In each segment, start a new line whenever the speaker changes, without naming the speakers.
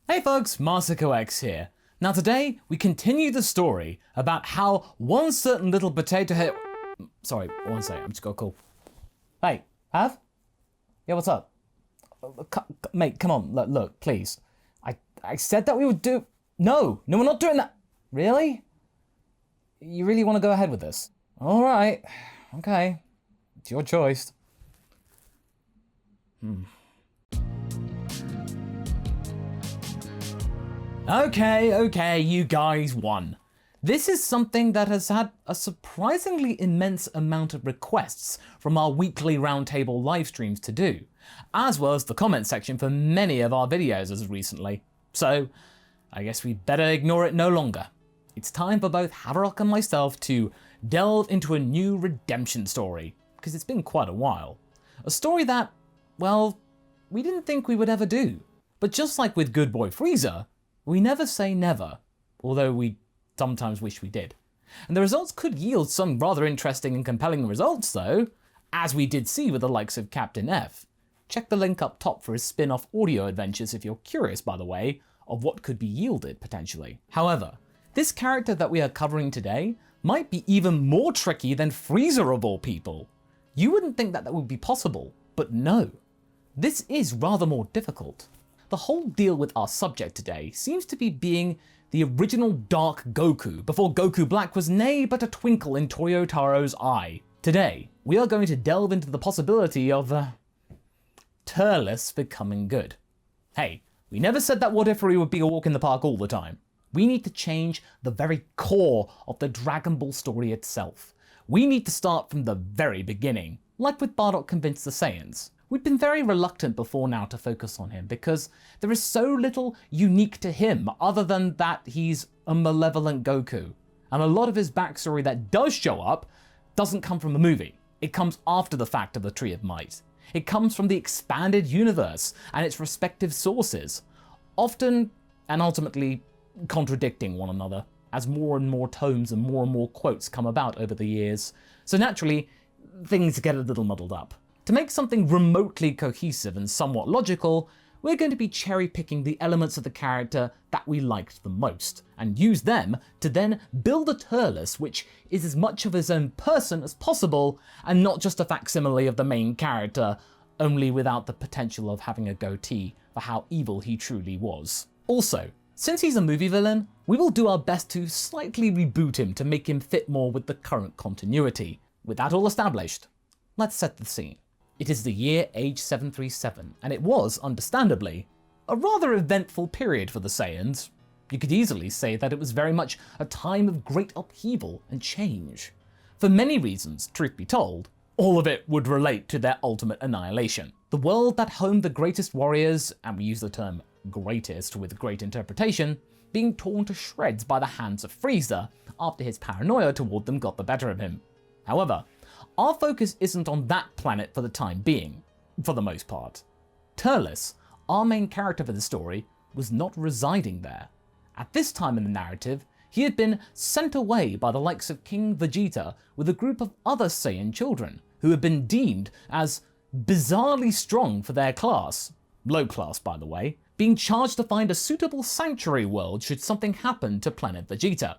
Hey folks, MasakoX here. Now today, we continue the story about how one certain little potato head... Sorry, one second, I'm just got a call. Hey, Have? Yeah, what's up? Mate, come on, look, please. I said that we would do... No, we're not doing that. Really? You really want to go ahead with this? Alright, okay. It's your choice. Okay, you guys won. This is something that has had a surprisingly immense amount of requests from our weekly roundtable live streams to do, as well as the comment section for many of our videos as of recently. So, I guess we better ignore it no longer. It's time for both Haverock and myself to delve into a new redemption story, because it's been quite a while. A story that, well, we didn't think we would ever do. But just like with Good Boy Frieza, we never say never, although we sometimes wish we did. And the results could yield some rather interesting and compelling results though, as we did see with the likes of Captain F. Check the link up top for his spin-off audio adventures if you're curious, by the way, of what could be yielded potentially. However, this character that we are covering today might be even more tricky than Frieza of all people. You wouldn't think that would be possible, but no. This is rather more difficult. The whole deal with our subject today seems to be being the original Dark Goku, before Goku Black was nay but a twinkle in Toyotaro's eye. Today, we are going to delve into the possibility of Turles becoming good. Hey, we never said that What Ifery would be a walk in the park all the time. We need to change the very core of the Dragon Ball story itself. We need to start from the very beginning, like with Bardock convinced the Saiyans. We've been very reluctant before now to focus on him because there is so little unique to him other than that he's a malevolent Goku. And a lot of his backstory that does show up doesn't come from the movie. It comes after the fact of the Tree of Might. It comes from the expanded universe and its respective sources, often and ultimately contradicting one another as more and more tomes and more quotes come about over the years. So naturally, things get a little muddled up. To make something remotely cohesive and somewhat logical, we're going to be cherry-picking the elements of the character that we liked the most, and use them to then build a Turles which is as much of his own person as possible, and not just a facsimile of the main character, only without the potential of having a goatee for how evil he truly was. Also, since he's a movie villain, we will do our best to slightly reboot him to make him fit more with the current continuity. With that all established, let's set the scene. It is the year age 737, and it was, understandably, a rather eventful period for the Saiyans. You could easily say that it was very much a time of great upheaval and change. For many reasons, truth be told, all of it would relate to their ultimate annihilation. The world that homed the greatest warriors, and we use the term greatest with great interpretation, being torn to shreds by the hands of Frieza after his paranoia toward them got the better of him. However, our focus isn't on that planet for the time being, for the most part. Turles, our main character for the story, was not residing there. At this time in the narrative, he had been sent away by the likes of King Vegeta with a group of other Saiyan children who had been deemed as bizarrely strong for their class, low class by the way, being charged to find a suitable sanctuary world should something happen to Planet Vegeta.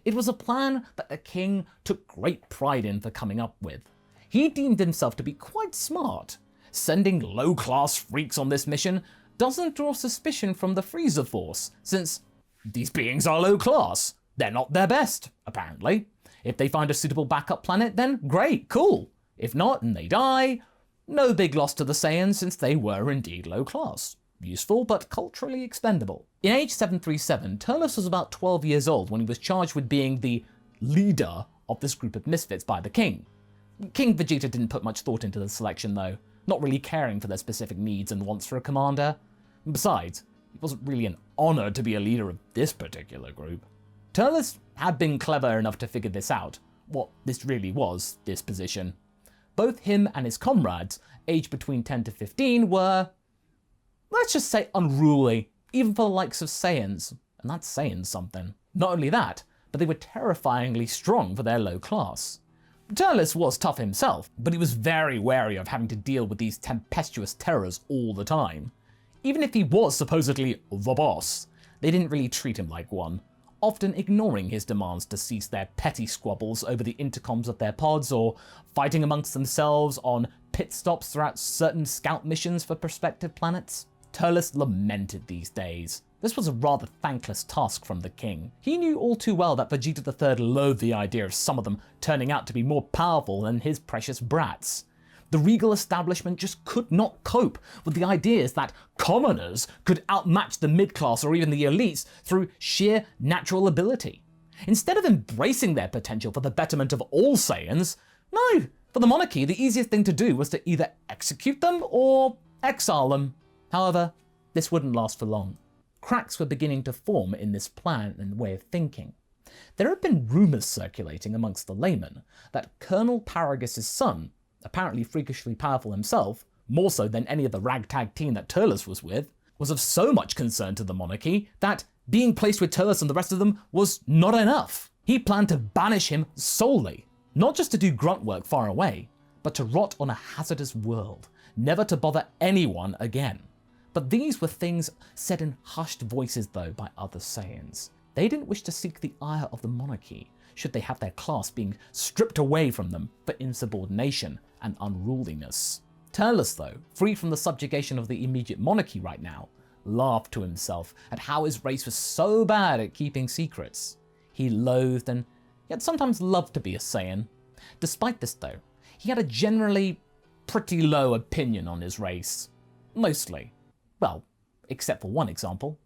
It was a plan that the king took great pride in for coming up with. He deemed himself to be quite smart. Sending low-class freaks on this mission doesn't draw suspicion from the Frieza Force, since these beings are low-class. They're not their best, apparently. If they find a suitable backup planet, then great, cool. If not, and they die, no big loss to the Saiyans since they were indeed low-class. Useful, but culturally expendable. In age 737, Turles was about 12 years old when he was charged with being the leader of this group of misfits by the king. King Vegeta didn't put much thought into the selection though, not really caring for their specific needs and wants for a commander. Besides, it wasn't really an honor to be a leader of this particular group. Turles had been clever enough to figure this out, what this really was, this position. Both him and his comrades, aged between 10 to 15, were, let's just say, unruly, even for the likes of Saiyans, and that's saying something. Not only that, but they were terrifyingly strong for their low class. Turles was tough himself, but he was very wary of having to deal with these tempestuous terrors all the time. Even if he was supposedly the boss, they didn't really treat him like one, often ignoring his demands to cease their petty squabbles over the intercoms of their pods or fighting amongst themselves on pit stops throughout certain scout missions for prospective planets. Turles lamented these days. This was a rather thankless task from the king. He knew all too well that Vegeta III loathed the idea of some of them turning out to be more powerful than his precious brats. The regal establishment just could not cope with the ideas that commoners could outmatch the mid-class or even the elites through sheer natural ability. Instead of embracing their potential for the betterment of all Saiyans, no, for the monarchy the easiest thing to do was to either execute them or exile them. However, this wouldn't last for long. Cracks were beginning to form in this plan and way of thinking. There had been rumours circulating amongst the laymen that Colonel Paragus' son, apparently freakishly powerful himself, more so than any of the ragtag team that Turles was with, was of so much concern to the monarchy that being placed with Turles and the rest of them was not enough. He planned to banish him solely, not just to do grunt work far away, but to rot on a hazardous world, never to bother anyone again. But these were things said in hushed voices though by other Saiyans. They didn't wish to seek the ire of the monarchy, should they have their class being stripped away from them for insubordination and unruliness. Turles, though, free from the subjugation of the immediate monarchy right now, laughed to himself at how his race was so bad at keeping secrets. He loathed and yet sometimes loved to be a Saiyan. Despite this though, he had a generally pretty low opinion on his race. Mostly. Well, except for one example,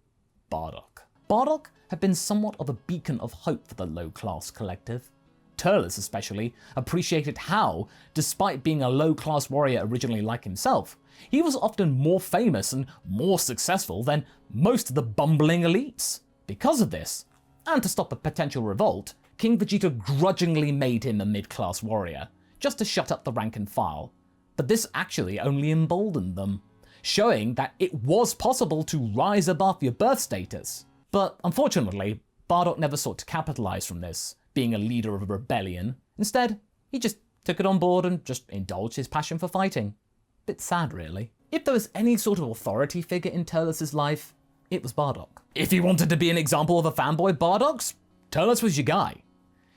Bardock. Bardock had been somewhat of a beacon of hope for the low-class collective. Turles especially appreciated how, despite being a low-class warrior originally like himself, he was often more famous and more successful than most of the bumbling elites. Because of this, and to stop a potential revolt, King Vegeta grudgingly made him a mid-class warrior, just to shut up the rank and file. But this actually only emboldened them, showing that it was possible to rise above your birth status. But unfortunately, Bardock never sought to capitalize from this, being a leader of a rebellion. Instead, he just took it on board and just indulged his passion for fighting. Bit sad, really. If there was any sort of authority figure in Turles' life, it was Bardock. If you wanted to be an example of a fanboy, Bardock's, Turles was your guy.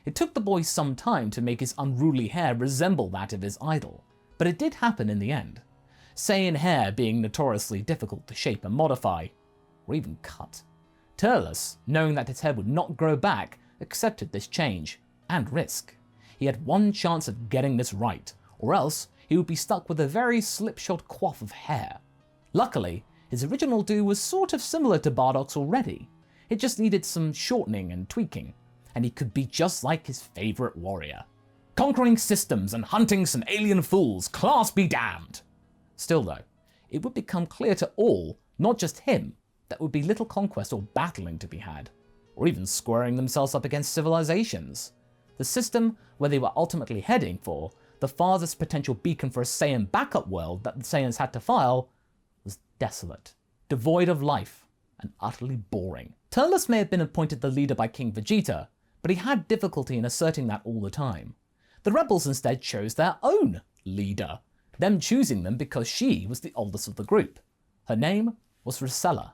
It took the boy some time to make his unruly hair resemble that of his idol, but it did happen in the end. Saiyan hair being notoriously difficult to shape and modify, or even cut. Turles, knowing that his hair would not grow back, accepted this change and risk. He had one chance of getting this right, or else he would be stuck with a very slipshod coif of hair. Luckily, his original do was sort of similar to Bardock's already. It just needed some shortening and tweaking, and he could be just like his favourite warrior. Conquering systems and hunting some alien fools, class be damned! Still though, it would become clear to all, not just him, that would be little conquest or battling to be had, or even squaring themselves up against civilizations. The system where they were ultimately heading for, the farthest potential beacon for a Saiyan backup world that the Saiyans had to file, was desolate, devoid of life, and utterly boring. Turles may have been appointed the leader by King Vegeta, but he had difficulty in asserting that all the time. The rebels instead chose their own leader, them choosing them because she was the oldest of the group. Her name was Racella.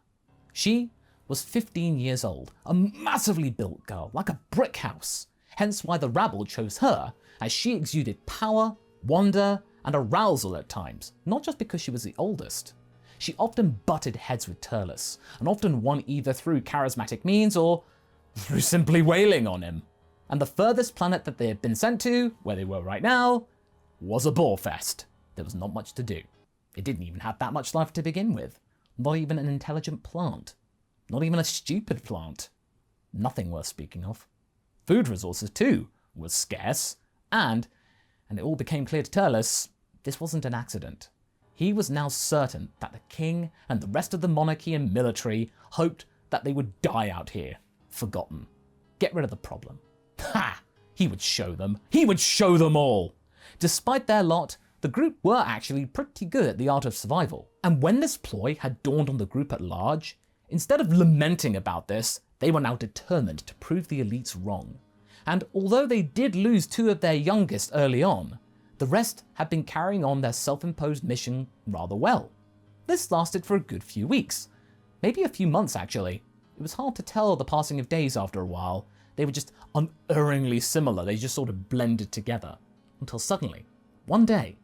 She was 15 years old, a massively built girl, like a brick house, hence why the rabble chose her, as she exuded power, wonder, and arousal at times, not just because she was the oldest. She often butted heads with Turles, and often won either through charismatic means or through simply wailing on him. And the furthest planet that they had been sent to, where they were right now, was a bore fest. There was not much to do. It didn't even have that much life to begin with. Not even an intelligent plant. Not even a stupid plant. Nothing worth speaking of. Food resources, too, were scarce, and it all became clear to Turles, this wasn't an accident. He was now certain that the king and the rest of the monarchy and military hoped that they would die out here, forgotten. Get rid of the problem. Ha! He would show them. He would show them all! Despite their lot, the group were actually pretty good at the art of survival. And when this ploy had dawned on the group at large, instead of lamenting about this, they were now determined to prove the elites wrong. And although they did lose two of their youngest early on, the rest had been carrying on their self-imposed mission rather well. This lasted for a good few weeks. Maybe a few months, actually. It was hard to tell the passing of days after a while. They were just unerringly similar. They just sort of blended together. Until suddenly, one day,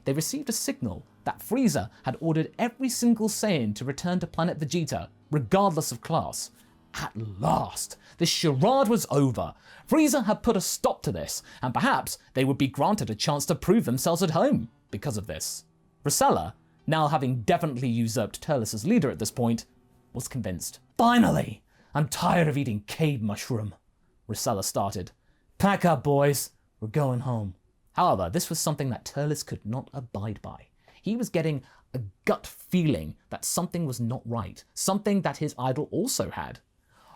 they received a signal that Frieza had ordered every single Saiyan to return to Planet Vegeta, regardless of class. At last, this charade was over. Frieza had put a stop to this, and perhaps they would be granted a chance to prove themselves at home because of this. Racella, now having definitely usurped Turles as leader at this point, was convinced. Finally! I'm tired of eating cave mushroom, Racella started. Pack up, boys. We're going home. However, this was something that Turles could not abide by. He was getting a gut feeling that something was not right, something that his idol also had.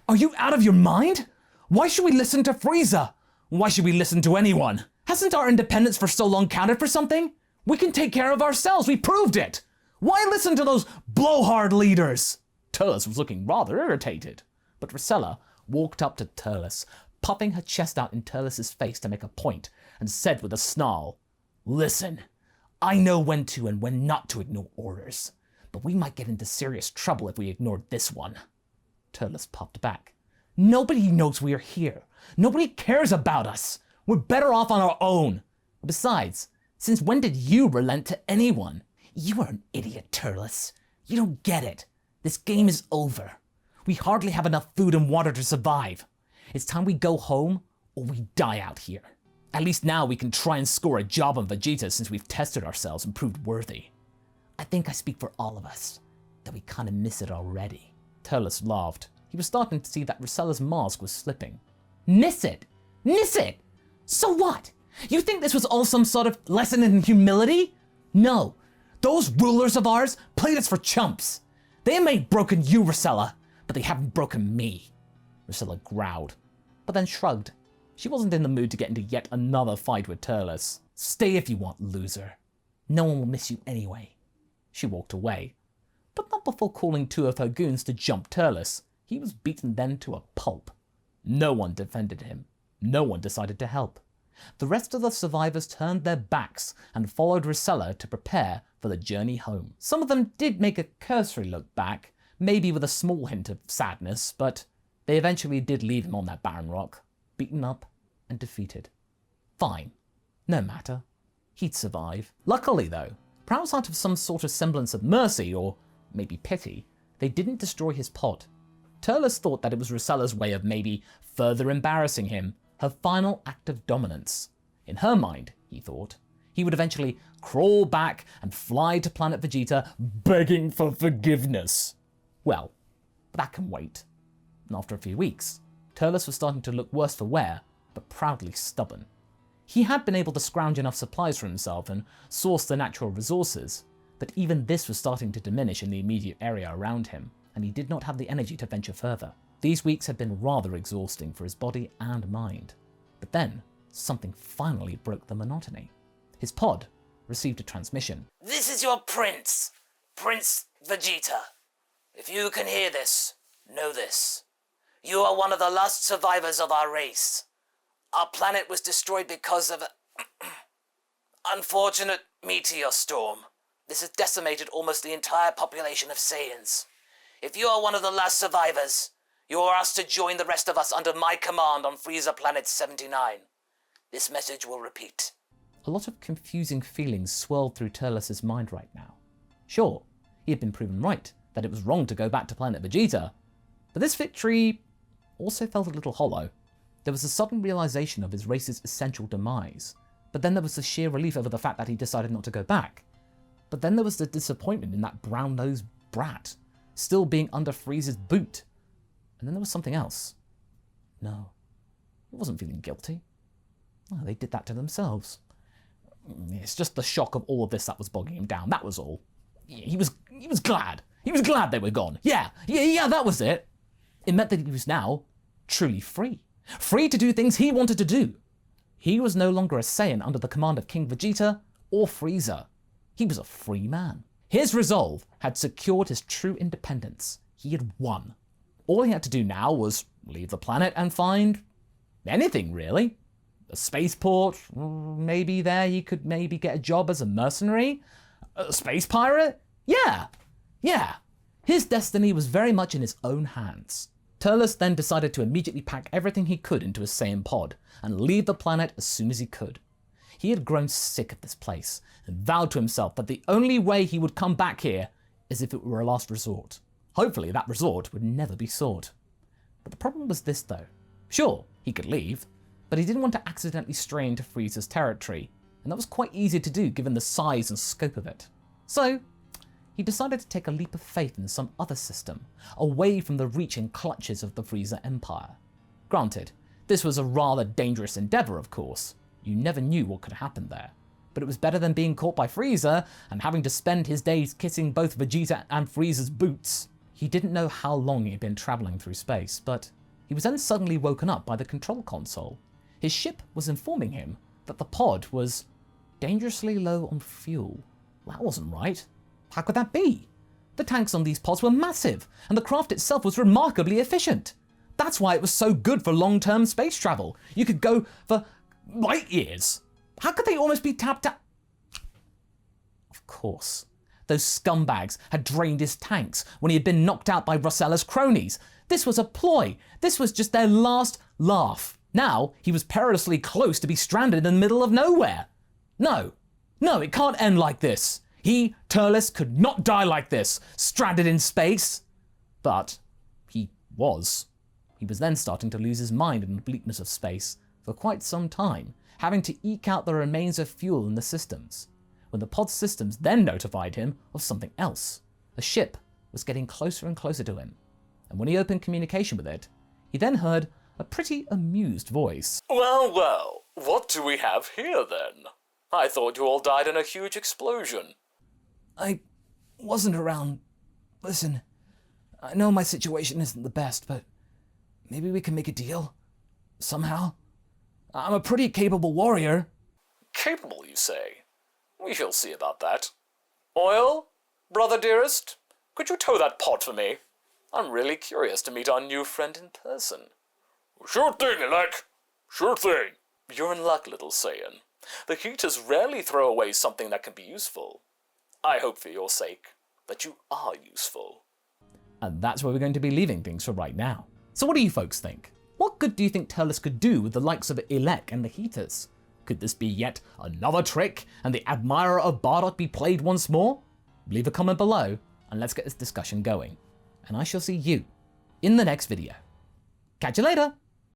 Are you out of your mind? Why should we listen to Frieza? Why should we listen to anyone? Hasn't our independence for so long counted for something? We can take care of ourselves, we proved it! Why listen to those blowhard leaders? Turles was looking rather irritated, but Racella walked up to Turles, puffing her chest out in Turles' face to make a point, and said with a snarl, Listen, I know when to and when not to ignore orders, but we might get into serious trouble if we ignored this one. Turles puffed back. Nobody knows we're here. Nobody cares about us. We're better off on our own. Besides, since when did you relent to anyone? You are an idiot, Turles. You don't get it. This game is over. We hardly have enough food and water to survive. It's time we go home or we die out here. At least now we can try and score a job on Vegeta since we've tested ourselves and proved worthy. I think I speak for all of us, that we kind of miss it already. Turles laughed. He was starting to see that Racella's mask was slipping. Miss it? Miss it? So what? You think this was all some sort of lesson in humility? No. Those rulers of ours played us for chumps. They may have broken you, Racella, but they haven't broken me. Racella growled, but then shrugged. She wasn't in the mood to get into yet another fight with Turles. Stay if you want, loser. No one will miss you anyway. She walked away, but not before calling two of her goons to jump Turles. He was beaten then to a pulp. No one defended him. No one decided to help. The rest of the survivors turned their backs and followed Racella to prepare for the journey home. Some of them did make a cursory look back, maybe with a small hint of sadness, but they eventually did leave him on that barren rock, beaten up and defeated. Fine. No matter. He'd survive. Luckily, though, perhaps out of some sort of semblance of mercy, or maybe pity, they didn't destroy his pod. Turles thought that it was Racella's way of maybe further embarrassing him, her final act of dominance. In her mind, he thought, he would eventually crawl back and fly to Planet Vegeta begging for forgiveness. Well, that can wait. And after a few weeks, Turles was starting to look worse for wear, but proudly stubborn. He had been able to scrounge enough supplies for himself and source the natural resources, but even this was starting to diminish in the immediate area around him, and he did not have the energy to venture further. These weeks had been rather exhausting for his body and mind. But then, something finally broke the monotony. His pod received a transmission.
This is your prince, Prince Vegeta. If you can hear this, know this. You are one of the last survivors of our race. Our planet was destroyed because of an unfortunate meteor storm. This has decimated almost the entire population of Saiyans. If you are one of the last survivors, you are asked to join the rest of us under my command on Frieza Planet 79. This message will repeat.
A lot of confusing feelings swirled through Turles' mind right now. Sure, he had been proven right, that it was wrong to go back to Planet Vegeta, but this victory also felt a little hollow. There was a sudden realization of his race's essential demise, but then there was the sheer relief over the fact that he decided not to go back. But then there was the disappointment in that brown-nosed brat, still being under Frieza's boot. And then there was something else. No, he wasn't feeling guilty. Oh, they did that to themselves. It's just the shock of all of this that was bogging him down, that was all. He was glad. He was glad they were gone. Yeah, that was it. It meant that he was now truly free. Free to do things he wanted to do. He was no longer a Saiyan under the command of King Vegeta or Frieza. He was a free man. His resolve had secured his true independence. He had won. All he had to do now was leave the planet and find anything, really. A spaceport, maybe there he could maybe get a job as a mercenary? A space pirate? Yeah. Yeah, his destiny was very much in his own hands. Turles then decided to immediately pack everything he could into his Saiyan pod and leave the planet as soon as he could. He had grown sick of this place and vowed to himself that the only way he would come back here is if it were a last resort. Hopefully that resort would never be sought. But the problem was this though. Sure, he could leave, but he didn't want to accidentally stray into Frieza's territory, and that was quite easy to do given the size and scope of it. So, he decided to take a leap of faith in some other system, away from the reach and clutches of the Frieza Empire. Granted, this was a rather dangerous endeavour, of course. You never knew what could happen there. But it was better than being caught by Frieza and having to spend his days kissing both Vegeta and Frieza's boots. He didn't know how long he'd been travelling through space, but he was then suddenly woken up by the control console. His ship was informing him that the pod was dangerously low on fuel. That wasn't right. How could that be? The tanks on these pods were massive, and the craft itself was remarkably efficient. That's why it was so good for long-term space travel. You could go for light years. How could they almost be tapped out? Of course. Those scumbags had drained his tanks when he had been knocked out by Racella's cronies. This was a ploy. This was just their last laugh. Now he was perilously close to be stranded in the middle of nowhere. No, it can't end like this. He, Turles, could not die like this, stranded in space. But he was. He was then starting to lose his mind in the bleakness of space for quite some time, having to eke out the remains of fuel in the systems. When the pod systems then notified him of something else. A ship was getting closer and closer to him. And when he opened communication with it, he then heard a pretty amused voice.
Well, what do we have here then? I thought you all died in a huge explosion.
I wasn't around. Listen, I know my situation isn't the best, but maybe we can make a deal? Somehow? I'm a pretty capable warrior.
Capable, you say? We shall see about that. Oil? Brother dearest? Could you tow that pod for me? I'm really curious to meet our new friend in person. Sure thing, Elec. Sure thing. You're in luck, little Saiyan. The Heeters rarely throw away something that can be useful. I hope for your sake that you are useful.
And that's where we're going to be leaving things for right now. So what do you folks think? What good do you think Turles could do with the likes of Elec and the Heeters? Could this be yet another trick and the admirer of Bardock be played once more? Leave a comment below and let's get this discussion going. And I shall see you in the next video. Catch you later!